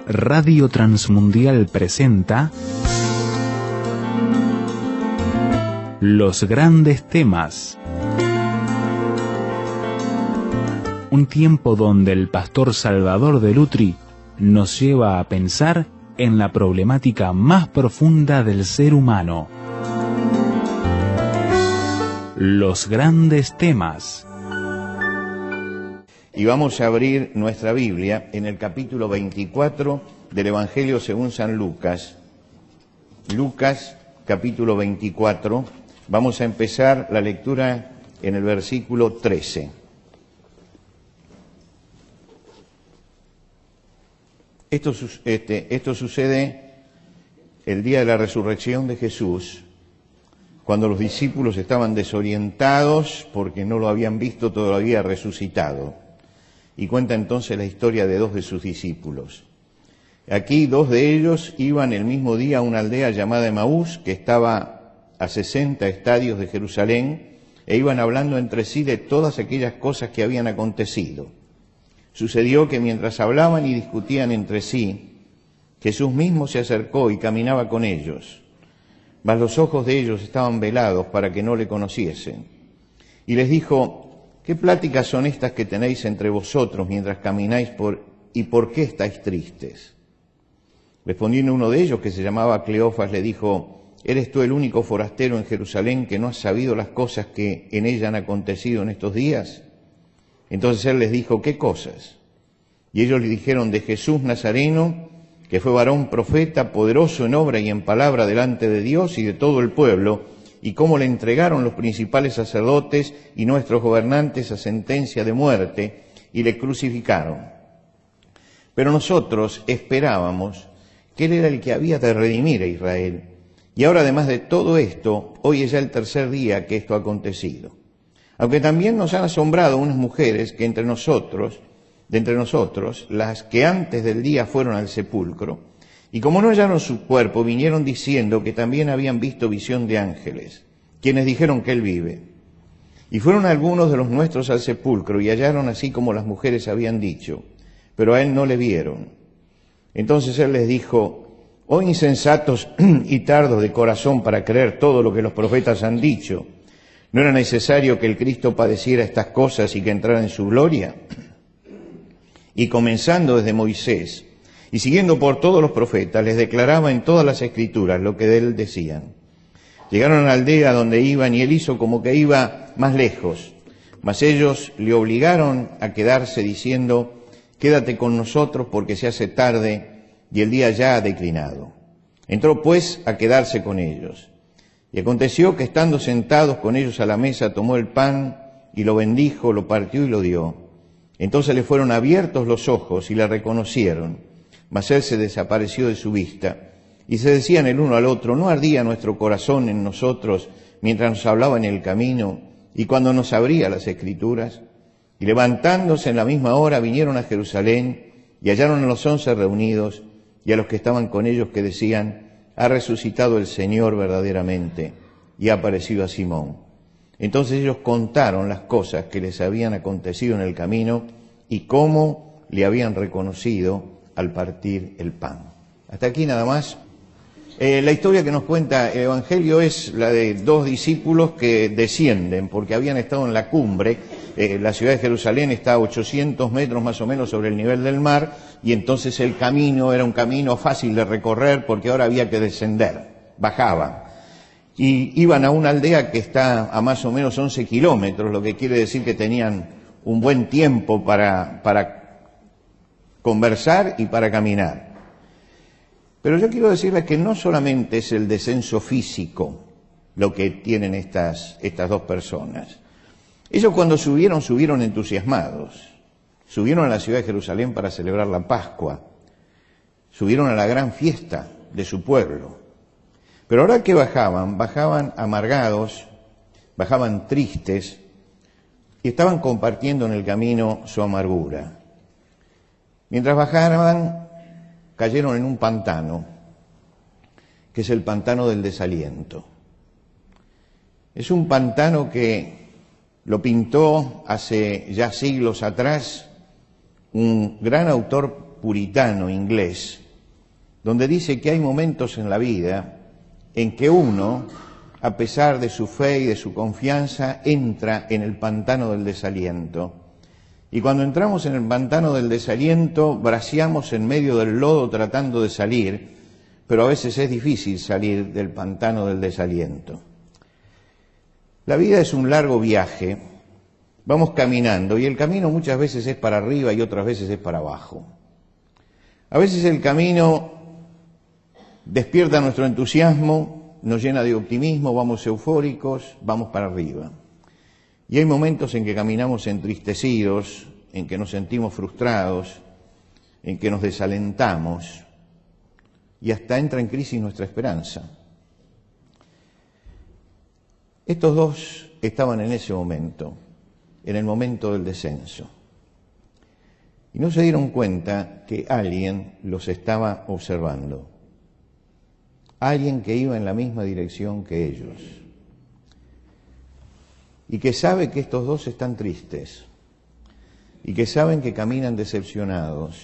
Radio Transmundial presenta Los grandes temas. Un tiempo donde el pastor Salvador de Lutri nos lleva a pensar en la problemática más profunda del ser humano. Los grandes temas. Y vamos a abrir nuestra Biblia en el capítulo 24 del Evangelio según San Lucas. Lucas, capítulo 24. Vamos a empezar la lectura en el versículo 13. Esto sucede el día de la resurrección de Jesús, cuando los discípulos estaban desorientados porque no lo habían visto todavía resucitado. Y cuenta entonces la historia de dos de sus discípulos. Aquí dos de ellos iban el mismo día a una aldea llamada Emaús, que estaba a 60 estadios de Jerusalén, e iban hablando entre sí de todas aquellas cosas que habían acontecido. Sucedió que mientras hablaban y discutían entre sí, Jesús mismo se acercó y caminaba con ellos, mas los ojos de ellos estaban velados para que no le conociesen. Y les dijo: ¿qué pláticas son estas que tenéis entre vosotros mientras camináis y por qué estáis tristes? Respondiendo uno de ellos, que se llamaba Cleofas, le dijo: ¿eres tú el único forastero en Jerusalén que no has sabido las cosas que en ella han acontecido en estos días? Entonces él les dijo: ¿qué cosas? Y ellos le dijeron: de Jesús Nazareno, que fue varón profeta, poderoso en obra y en palabra delante de Dios y de todo el pueblo, y cómo le entregaron los principales sacerdotes y nuestros gobernantes a sentencia de muerte, y le crucificaron. Pero nosotros esperábamos que él era el que había de redimir a Israel. Y ahora, además de todo esto, hoy es ya el tercer día que esto ha acontecido. Aunque también nos han asombrado unas mujeres que entre nosotros, las que antes del día fueron al sepulcro, y como no hallaron su cuerpo, vinieron diciendo que también habían visto visión de ángeles, quienes dijeron que él vive. Y fueron algunos de los nuestros al sepulcro, y hallaron así como las mujeres habían dicho, pero a él no le vieron. Entonces él les dijo: oh insensatos y tardos de corazón para creer todo lo que los profetas han dicho, ¿no era necesario que el Cristo padeciera estas cosas y que entrara en su gloria? Y comenzando desde Moisés y siguiendo por todos los profetas, les declaraba en todas las escrituras lo que de él decían. Llegaron a la aldea donde iban y él hizo como que iba más lejos, mas ellos le obligaron a quedarse diciendo: quédate con nosotros porque se hace tarde y el día ya ha declinado. Entró pues a quedarse con ellos. Y aconteció que estando sentados con ellos a la mesa, tomó el pan y lo bendijo, lo partió y lo dio. Entonces le fueron abiertos los ojos y le reconocieron. Mas él se desapareció de su vista, y se decían el uno al otro: ¿no ardía nuestro corazón en nosotros mientras nos hablaba en el camino y cuando nos abría las Escrituras? Y levantándose en la misma hora vinieron a Jerusalén y hallaron a los 11 reunidos y a los que estaban con ellos, que decían: ha resucitado el Señor verdaderamente y ha aparecido a Simón. Entonces ellos contaron las cosas que les habían acontecido en el camino y cómo le habían reconocido al partir el pan. Hasta aquí nada más. La historia que nos cuenta el Evangelio es la de dos discípulos que descienden porque habían estado en la cumbre. La ciudad de Jerusalén está a 800 metros más o menos sobre el nivel del mar, y entonces el camino era un camino fácil de recorrer porque ahora había que descender, bajaban. Y iban a una aldea que está a más o menos 11 kilómetros, lo que quiere decir que tenían un buen tiempo para conversar y para caminar. Pero yo quiero decirles que no solamente es el descenso físico lo que tienen estas dos personas. Ellos cuando subieron entusiasmados. Subieron a la ciudad de Jerusalén para celebrar la Pascua. Subieron a la gran fiesta de su pueblo. Pero ahora que bajaban amargados, bajaban tristes y estaban compartiendo en el camino su amargura. Mientras bajaban, cayeron en un pantano, que es el pantano del desaliento. Es un pantano que lo pintó hace ya siglos atrás un gran autor puritano inglés, donde dice que hay momentos en la vida en que uno, a pesar de su fe y de su confianza, entra en el pantano del desaliento. Y cuando entramos en el pantano del desaliento, braceamos en medio del lodo tratando de salir, pero a veces es difícil salir del pantano del desaliento. La vida es un largo viaje, vamos caminando, y el camino muchas veces es para arriba y otras veces es para abajo. A veces el camino despierta nuestro entusiasmo, nos llena de optimismo, vamos eufóricos, vamos para arriba. Y hay momentos en que caminamos entristecidos, en que nos sentimos frustrados, en que nos desalentamos y hasta entra en crisis nuestra esperanza. Estos dos estaban en ese momento, en el momento del descenso. Y no se dieron cuenta que alguien los estaba observando. Alguien que iba en la misma dirección que ellos. Y que sabe que estos dos están tristes. Y que saben que caminan decepcionados.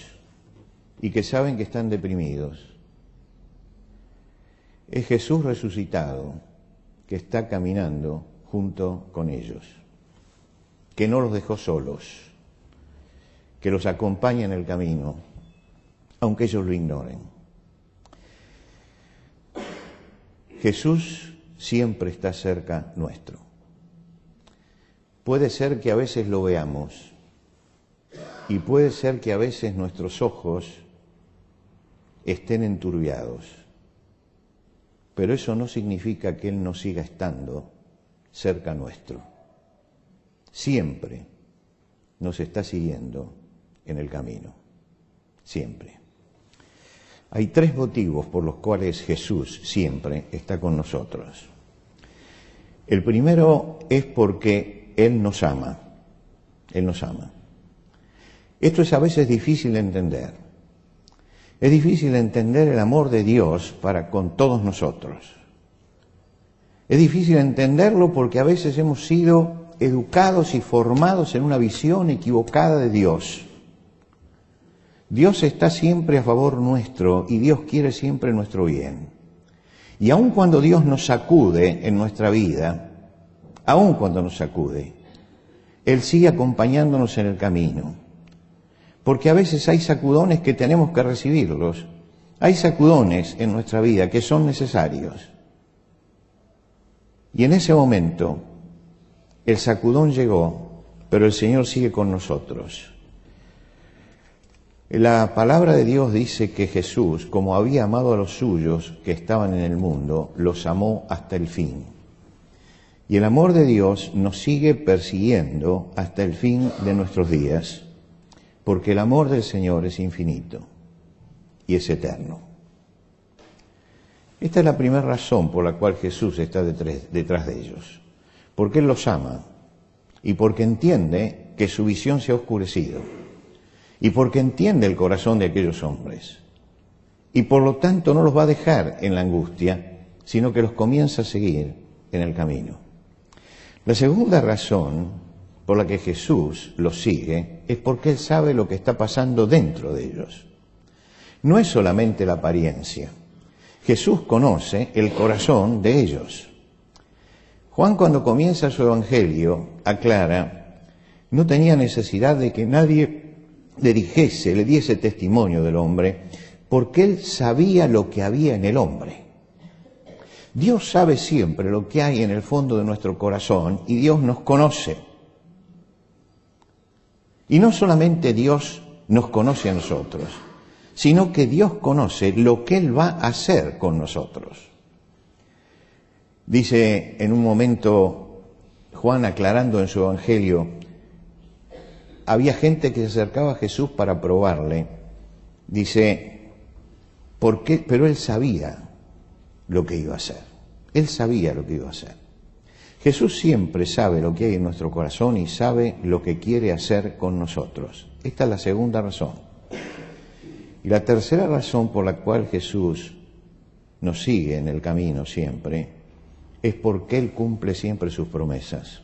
Y que saben que están deprimidos. Es Jesús resucitado que está caminando junto con ellos. Que no los dejó solos. Que los acompaña en el camino, aunque ellos lo ignoren. Jesús siempre está cerca nuestro. Puede ser que a veces lo veamos y puede ser que a veces nuestros ojos estén enturbiados, pero eso no significa que Él no siga estando cerca nuestro. Siempre nos está siguiendo en el camino, siempre. Hay tres motivos por los cuales Jesús siempre está con nosotros. El primero es porque Él nos ama. Él nos ama. Esto es a veces difícil de entender. Es difícil de entender el amor de Dios para con todos nosotros. Es difícil entenderlo porque a veces hemos sido educados y formados en una visión equivocada de Dios. Dios está siempre a favor nuestro y Dios quiere siempre nuestro bien. Y aun cuando Dios nos sacude en nuestra vida, aun cuando nos sacude, Él sigue acompañándonos en el camino. Porque a veces hay sacudones que tenemos que recibirlos. Hay sacudones en nuestra vida que son necesarios. Y en ese momento, el sacudón llegó, pero el Señor sigue con nosotros. La palabra de Dios dice que Jesús, como había amado a los suyos que estaban en el mundo, los amó hasta el fin. Y el amor de Dios nos sigue persiguiendo hasta el fin de nuestros días, porque el amor del Señor es infinito y es eterno. Esta es la primera razón por la cual Jesús está detrás de ellos, porque Él los ama y porque entiende que su visión se ha oscurecido. Y porque entiende el corazón de aquellos hombres. Y por lo tanto no los va a dejar en la angustia, sino que los comienza a seguir en el camino. La segunda razón por la que Jesús los sigue es porque Él sabe lo que está pasando dentro de ellos. No es solamente la apariencia. Jesús conoce el corazón de ellos. Juan, cuando comienza su evangelio, aclara, no tenía necesidad de que nadie le diese testimonio del hombre, porque Él sabía lo que había en el hombre. Dios sabe siempre lo que hay en el fondo de nuestro corazón y Dios nos conoce. Y no solamente Dios nos conoce a nosotros, sino que Dios conoce lo que Él va a hacer con nosotros. Dice en un momento Juan, aclarando en su evangelio, había gente que se acercaba a Jesús para probarle. Dice, ¿por qué? Pero Él sabía lo que iba a hacer. Él sabía lo que iba a hacer. Jesús siempre sabe lo que hay en nuestro corazón y sabe lo que quiere hacer con nosotros. Esta es la segunda razón. Y la tercera razón por la cual Jesús nos sigue en el camino siempre es porque Él cumple siempre sus promesas.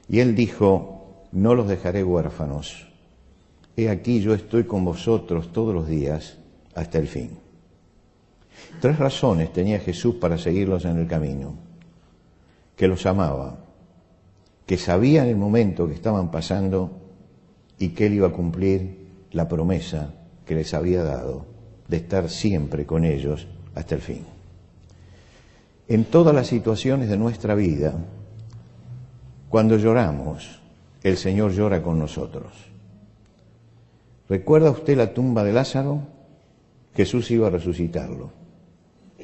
Y Él dijo, no los dejaré huérfanos, he aquí yo estoy con vosotros todos los días hasta el fin. 3 razones tenía Jesús para seguirlos en el camino: que los amaba, que sabía en el momento que estaban pasando y que Él iba a cumplir la promesa que les había dado de estar siempre con ellos hasta el fin. En todas las situaciones de nuestra vida, cuando lloramos, el Señor llora con nosotros. ¿Recuerda usted la tumba de Lázaro? Jesús iba a resucitarlo,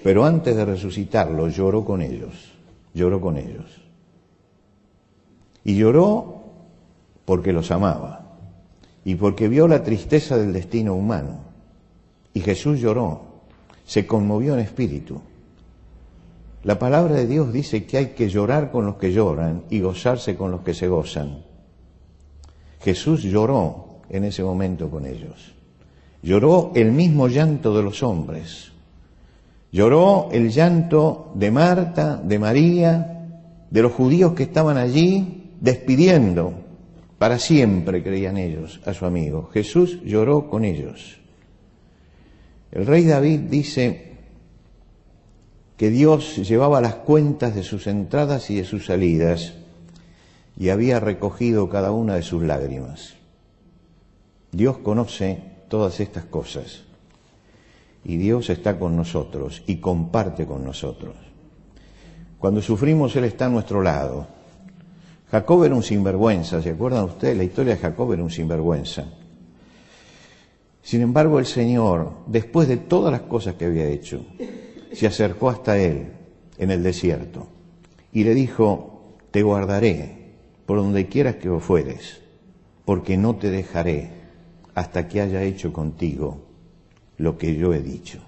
pero antes de resucitarlo lloró con ellos, lloró con ellos. Y lloró porque los amaba y porque vio la tristeza del destino humano. Y Jesús lloró, se conmovió en espíritu. La palabra de Dios dice que hay que llorar con los que lloran y gozarse con los que se gozan. Jesús lloró en ese momento con ellos. Lloró el mismo llanto de los hombres. Lloró el llanto de Marta, de María, de los judíos que estaban allí despidiendo para siempre, creían ellos, a su amigo. Jesús lloró con ellos. El rey David dice que Dios llevaba las cuentas de sus entradas y de sus salidas y había recogido cada una de sus lágrimas. Dios conoce todas estas cosas y Dios está con nosotros y comparte con nosotros. Cuando sufrimos, Él está a nuestro lado. Jacob era un sinvergüenza, ¿se acuerdan ustedes? La historia de Jacob era un sinvergüenza. Sin embargo, el Señor, después de todas las cosas que había hecho, se acercó hasta él en el desierto y le dijo: te guardaré por donde quieras que vos fueres, porque no te dejaré hasta que haya hecho contigo lo que yo he dicho.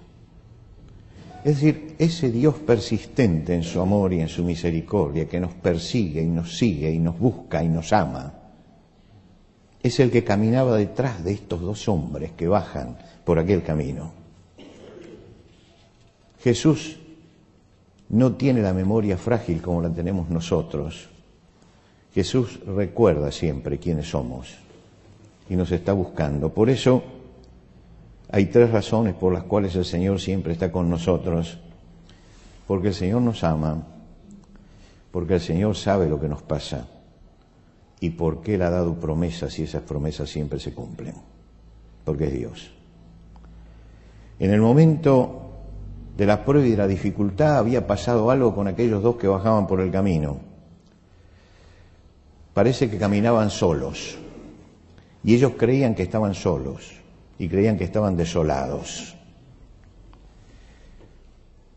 Es decir, ese Dios persistente en su amor y en su misericordia, que nos persigue y nos sigue y nos busca y nos ama, es el que caminaba detrás de estos 2 hombres que bajan por aquel camino. Jesús no tiene la memoria frágil como la tenemos nosotros. Jesús recuerda siempre quiénes somos y nos está buscando. Por eso hay 3 razones por las cuales el Señor siempre está con nosotros. Porque el Señor nos ama, porque el Señor sabe lo que nos pasa y porque Él ha dado promesas y esas promesas siempre se cumplen, porque es Dios. En el momento de la prueba y de la dificultad había pasado algo con aquellos 2 que bajaban por el camino. Parece que caminaban solos y ellos creían que estaban solos y creían que estaban desolados.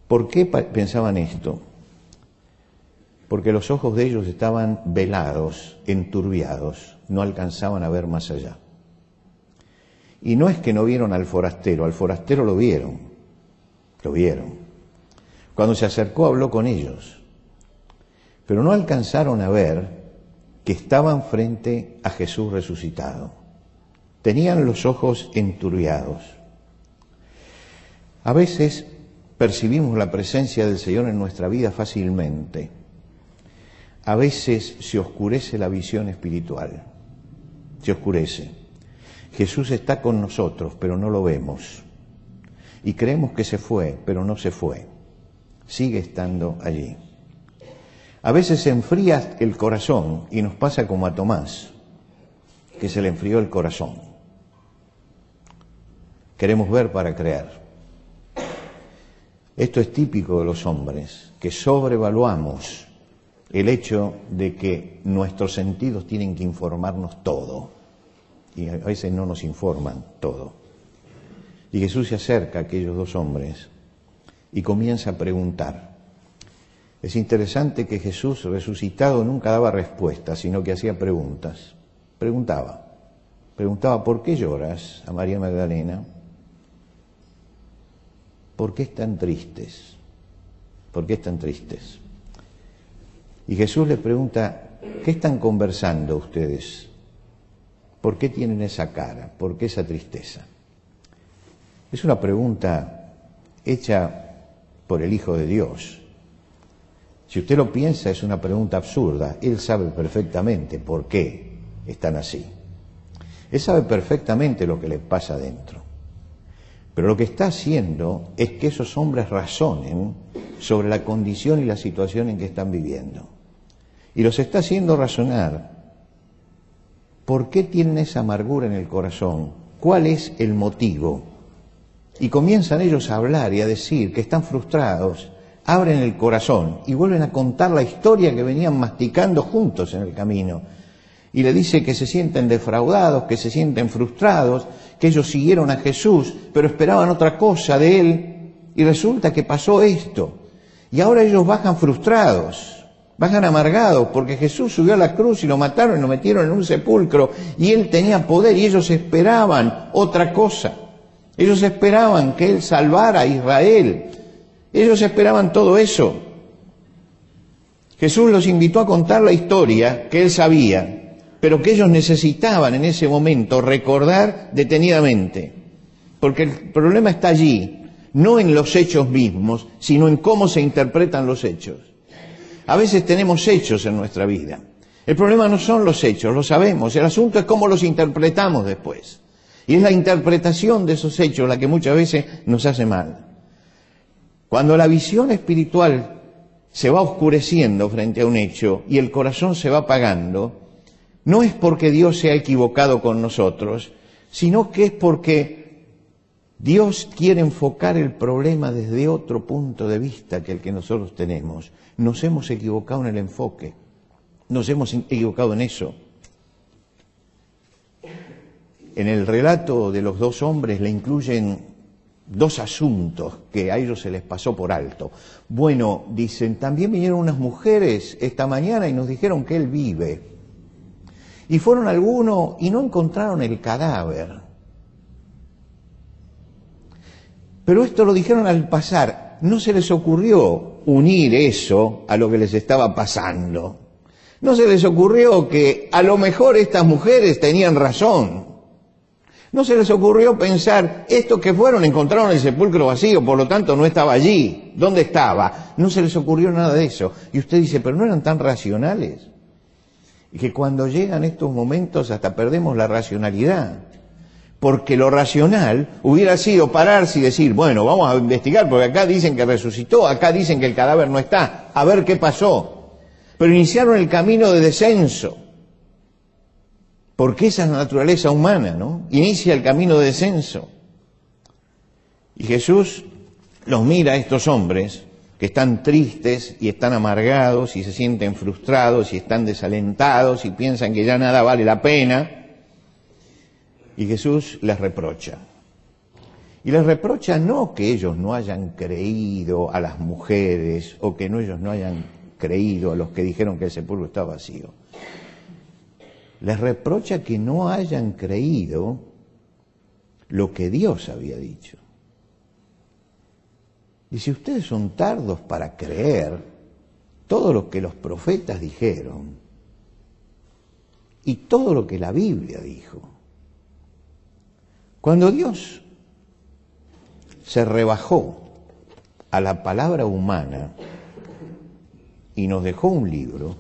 ¿Por qué pensaban esto? Porque los ojos de ellos estaban velados, enturbiados, no alcanzaban a ver más allá. Y no es que no vieron al forastero lo vieron, lo vieron. Cuando se acercó habló con ellos, pero no alcanzaron a ver que estaban frente a Jesús resucitado. Tenían los ojos enturbiados. A veces percibimos la presencia del Señor en nuestra vida fácilmente. A veces se oscurece la visión espiritual, se oscurece. Jesús está con nosotros, pero no lo vemos. Y creemos que se fue, pero no se fue. Sigue estando allí. A veces se enfría el corazón y nos pasa como a Tomás, que se le enfrió el corazón. Queremos ver para creer. Esto es típico de los hombres, que sobrevaluamos el hecho de que nuestros sentidos tienen que informarnos todo. Y a veces no nos informan todo. Y Jesús se acerca a aquellos 2 hombres y comienza a preguntar. Es interesante que Jesús resucitado nunca daba respuestas, sino que hacía preguntas. Preguntaba, ¿por qué lloras a María Magdalena? ¿Por qué están tristes? ¿Por qué están tristes? Y Jesús les pregunta, ¿qué están conversando ustedes? ¿Por qué tienen esa cara? ¿Por qué esa tristeza? Es una pregunta hecha por el Hijo de Dios. Si usted lo piensa, es una pregunta absurda. Él sabe perfectamente por qué están así. Él sabe perfectamente lo que le pasa adentro. Pero lo que está haciendo es que esos hombres razonen sobre la condición y la situación en que están viviendo. Y los está haciendo razonar por qué tienen esa amargura en el corazón, cuál es el motivo. Y comienzan ellos a hablar y a decir que están frustrados, abren el corazón y vuelven a contar la historia que venían masticando juntos en el camino. Y le dice que se sienten defraudados, que se sienten frustrados, que ellos siguieron a Jesús, pero esperaban otra cosa de Él. Y resulta que pasó esto. Y ahora ellos bajan frustrados, bajan amargados, porque Jesús subió a la cruz y lo mataron y lo metieron en un sepulcro. Y Él tenía poder y ellos esperaban otra cosa. Ellos esperaban que Él salvara a Israel. Ellos esperaban todo eso. Jesús los invitó a contar la historia que Él sabía, pero que ellos necesitaban en ese momento recordar detenidamente. Porque el problema está allí, no en los hechos mismos, sino en cómo se interpretan los hechos. A veces tenemos hechos en nuestra vida. El problema no son los hechos, lo sabemos. El asunto es cómo los interpretamos después. Y es la interpretación de esos hechos la que muchas veces nos hace mal. Cuando la visión espiritual se va oscureciendo frente a un hecho y el corazón se va apagando, no es porque Dios se ha equivocado con nosotros, sino que es porque Dios quiere enfocar el problema desde otro punto de vista que el que nosotros tenemos. Nos hemos equivocado en el enfoque, nos hemos equivocado en eso. En el relato de los dos hombres le incluyen dos asuntos que a ellos se les pasó por alto. Bueno, dicen, también vinieron unas mujeres esta mañana y nos dijeron que él vive. Y fueron algunos y no encontraron el cadáver. Pero esto lo dijeron al pasar. No se les ocurrió unir eso a lo que les estaba pasando. No se les ocurrió que a lo mejor estas mujeres tenían razón. No se les ocurrió pensar, estos que fueron encontraron el sepulcro vacío, por lo tanto no estaba allí. ¿Dónde estaba? No se les ocurrió nada de eso. Y usted dice, pero no eran tan racionales. Y que cuando llegan estos momentos hasta perdemos la racionalidad. Porque lo racional hubiera sido pararse y decir, bueno, vamos a investigar, porque acá dicen que resucitó, acá dicen que el cadáver no está, a ver qué pasó. Pero iniciaron el camino de descenso. Porque esa es la naturaleza humana, ¿no? Inicia el camino de descenso. Y Jesús los mira a estos hombres que están tristes y están amargados y se sienten frustrados y están desalentados y piensan que ya nada vale la pena. Y Jesús les reprocha. Y les reprocha no que ellos no hayan creído a las mujeres o que ellos no hayan creído a los que dijeron que el sepulcro estaba vacío. Les reprocha que no hayan creído lo que Dios había dicho. Y si ustedes son tardos para creer todo lo que los profetas dijeron y todo lo que la Biblia dijo, cuando Dios se rebajó a la palabra humana y nos dejó un libro,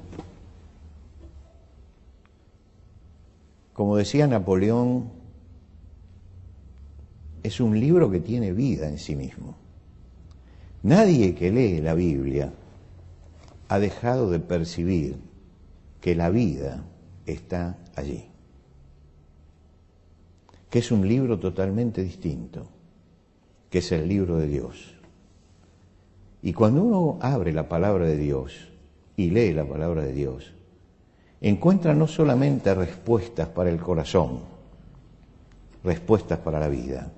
como decía Napoleón, es un libro que tiene vida en sí mismo. Nadie que lee la Biblia ha dejado de percibir que la vida está allí. Que es un libro totalmente distinto, que es el libro de Dios. Y cuando uno abre la palabra de Dios y lee la palabra de Dios, encuentra no solamente respuestas para el corazón, respuestas para la vida,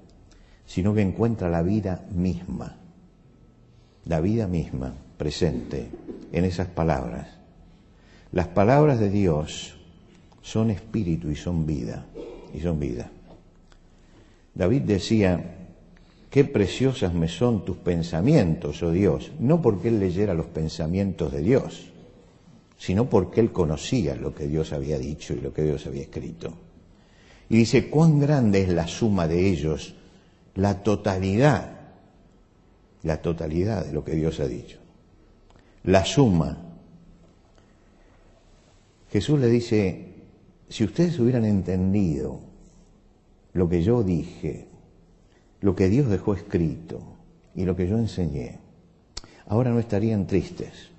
sino que encuentra la vida misma presente en esas palabras. Las palabras de Dios son espíritu y son vida, David decía, qué preciosas me son tus pensamientos, oh Dios, no porque él leyera los pensamientos de Dios, sino porque él conocía lo que Dios había dicho y lo que Dios había escrito. Y dice, cuán grande es la suma de ellos, la totalidad de lo que Dios ha dicho. La suma. Jesús le dice, si ustedes hubieran entendido lo que yo dije, lo que Dios dejó escrito y lo que yo enseñé, ahora no estarían tristes.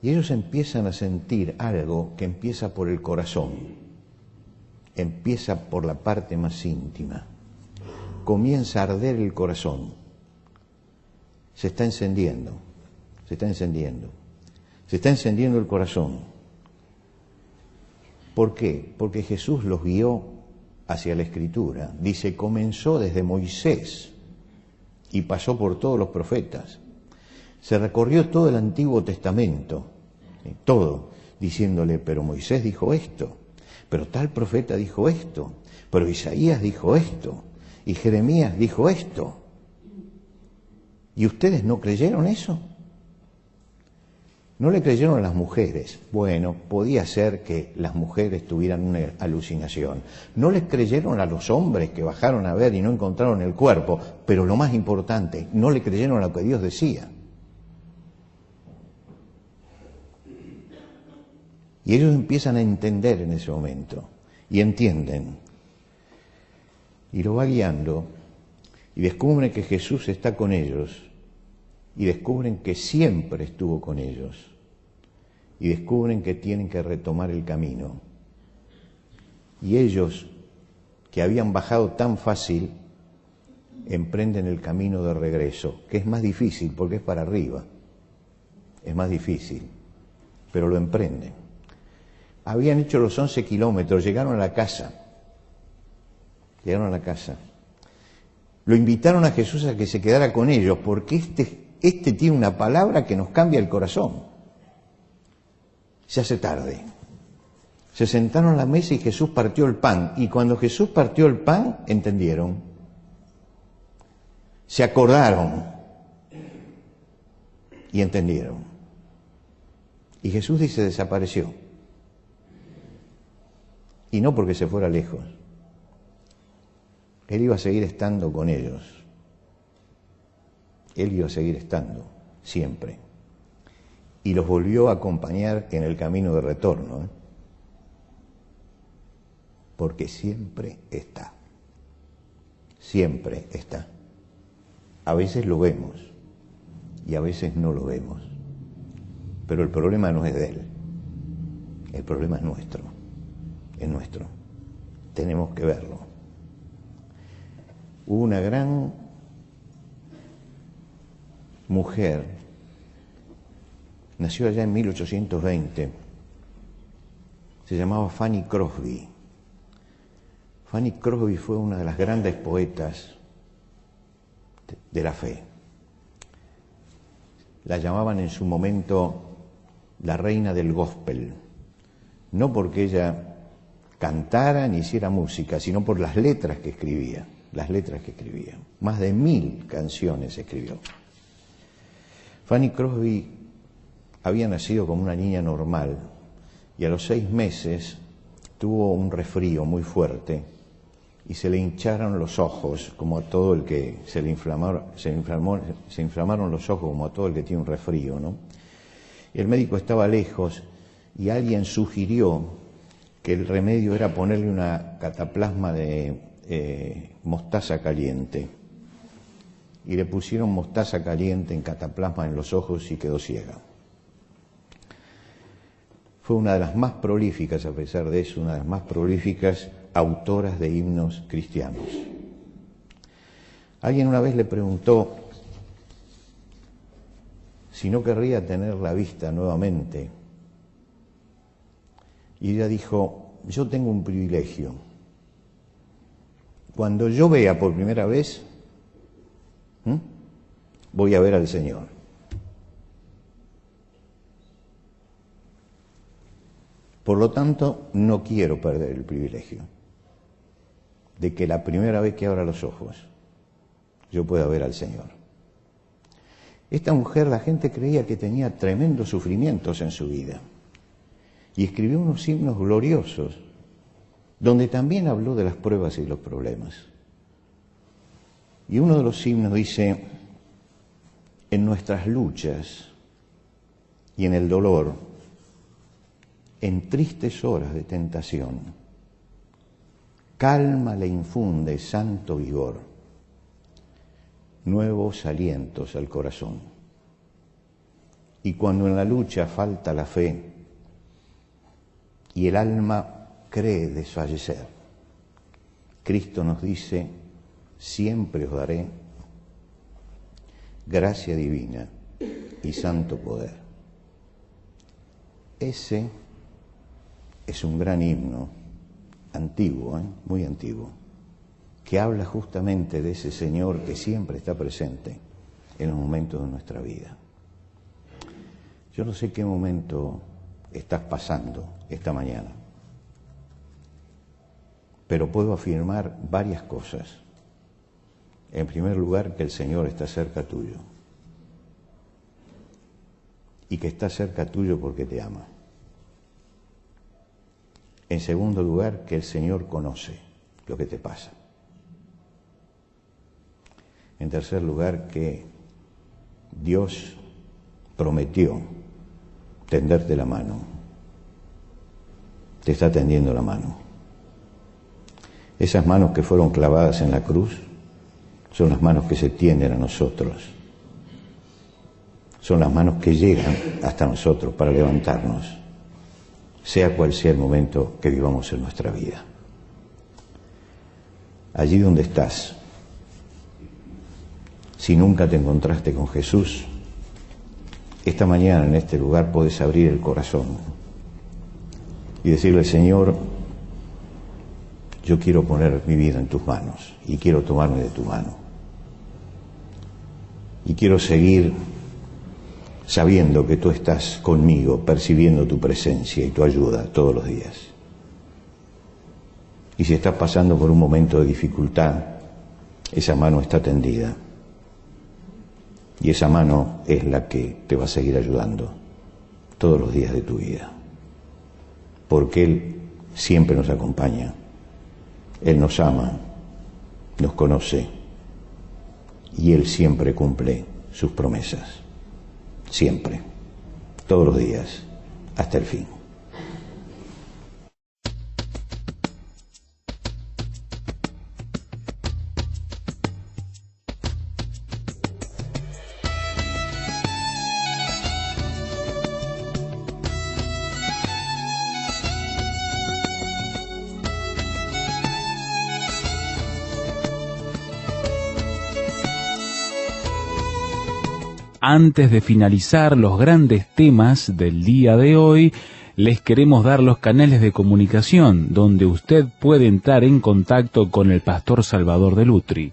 Y ellos empiezan a sentir algo que empieza por el corazón, empieza por la parte más íntima, comienza a arder el corazón, se está encendiendo, se está encendiendo, se está encendiendo el corazón. ¿Por qué? Porque Jesús los guió hacia la Escritura. Dice, comenzó desde Moisés y pasó por todos los profetas. Se recorrió todo el Antiguo Testamento, todo, diciéndole, pero Moisés dijo esto, pero tal profeta dijo esto, pero Isaías dijo esto, y Jeremías dijo esto. ¿Y ustedes no creyeron eso? No le creyeron a las mujeres. Bueno, podía ser que las mujeres tuvieran una alucinación. No les creyeron a los hombres que bajaron a ver y no encontraron el cuerpo, pero lo más importante, no le creyeron a lo que Dios decía. Y ellos empiezan a entender en ese momento, y entienden, y lo va guiando, y descubren que Jesús está con ellos, y descubren que siempre estuvo con ellos, y descubren que tienen que retomar el camino. Y ellos, que habían bajado tan fácil, emprenden el camino de regreso, que es más difícil porque es para arriba, es más difícil, pero lo emprenden. Habían hecho los 11 kilómetros, llegaron a la casa. Llegaron a la casa. Lo invitaron a Jesús a que se quedara con ellos, porque este tiene una palabra que nos cambia el corazón. Se hace tarde. Se sentaron a la mesa y Jesús partió el pan. Y cuando Jesús partió el pan, entendieron. Se acordaron. Y entendieron. Y Jesús dice, desapareció. Y no porque se fuera lejos. Él iba a seguir estando con ellos. Él iba a seguir estando, siempre. Y los volvió a acompañar en el camino de retorno. Porque siempre está. Siempre está. A veces lo vemos y a veces no lo vemos. Pero el problema no es de él. El problema es nuestro. Es nuestro. Tenemos que verlo. Hubo una gran mujer, nació allá en 1820, se llamaba Fanny Crosby. Fanny Crosby fue una de las grandes poetas de la fe. La llamaban en su momento la reina del gospel, no porque ella cantara ni hiciera música, sino por las letras que escribía, Más de 1000 canciones escribió. Fanny Crosby había nacido como una niña normal y a los 6 meses tuvo un resfrío muy fuerte y se le hincharon los ojos, como a todo el que se inflamaron los ojos como a todo el que tiene un resfrío, ¿no? Y el médico estaba lejos y alguien sugirió que el remedio era ponerle una cataplasma de mostaza caliente. Y le pusieron mostaza caliente en cataplasma en los ojos y quedó ciega. Fue una de las más prolíficas, a pesar de eso, una de las más prolíficas autoras de himnos cristianos. Alguien una vez le preguntó si no querría tener la vista nuevamente. Y ella dijo, yo tengo un privilegio. Cuando yo vea por primera vez, voy a ver al Señor. Por lo tanto, no quiero perder el privilegio de que la primera vez que abra los ojos, yo pueda ver al Señor. Esta mujer, la gente creía que tenía tremendos sufrimientos en su vida. Y escribió unos himnos gloriosos, donde también habló de las pruebas y los problemas. Y uno de los himnos dice, en nuestras luchas y en el dolor, en tristes horas de tentación, calma le infunde santo vigor, nuevos alientos al corazón. Y cuando en la lucha falta la fe y el alma cree desfallecer, Cristo nos dice: siempre os daré gracia divina y santo poder. Ese es un gran himno, antiguo, muy antiguo, que habla justamente de ese Señor que siempre está presente en los momentos de nuestra vida. Yo no sé qué momento estás pasando esta mañana, pero puedo afirmar varias cosas. En primer lugar, que el Señor está cerca tuyo, y que está cerca tuyo porque te ama. En segundo lugar, que el Señor conoce lo que te pasa. En tercer lugar, que Dios prometió tenderte la mano. Te está tendiendo la mano. Esas manos que fueron clavadas en la cruz son las manos que se tienden a nosotros. Son las manos que llegan hasta nosotros para levantarnos, sea cual sea el momento que vivamos en nuestra vida. Allí donde estás, si nunca te encontraste con Jesús, esta mañana en este lugar podés abrir el corazón y decirle: Señor, yo quiero poner mi vida en tus manos y quiero tomarme de tu mano. Y quiero seguir sabiendo que tú estás conmigo, percibiendo tu presencia y tu ayuda todos los días. Y si estás pasando por un momento de dificultad, esa mano está tendida. Y esa mano es la que te va a seguir ayudando todos los días de tu vida. Porque Él siempre nos acompaña. Él nos ama, nos conoce. Y Él siempre cumple sus promesas. Siempre. Todos los días. Hasta el fin. Antes de finalizar los grandes temas del día de hoy, les queremos dar los canales de comunicación donde usted puede entrar en contacto con el Pastor Salvador de Lutry.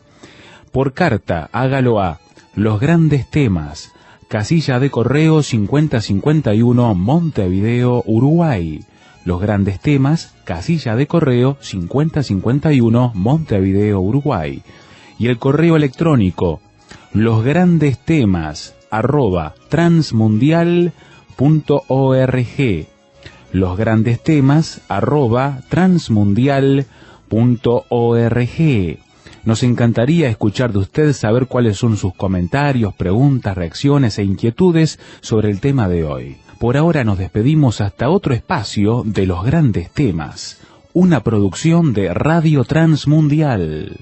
Por carta, hágalo a Los Grandes Temas, casilla de correo 5051, Montevideo, Uruguay. Los Grandes Temas, casilla de correo 5051, Montevideo, Uruguay. Y el correo electrónico losgrandestemas@transmundial.org. losgrandestemas@transmundial.org. Nos encantaría escuchar de usted, saber cuáles son sus comentarios, preguntas, reacciones e inquietudes sobre el tema de hoy. Por ahora nos despedimos hasta otro espacio de Los Grandes Temas, una producción de Radio Transmundial.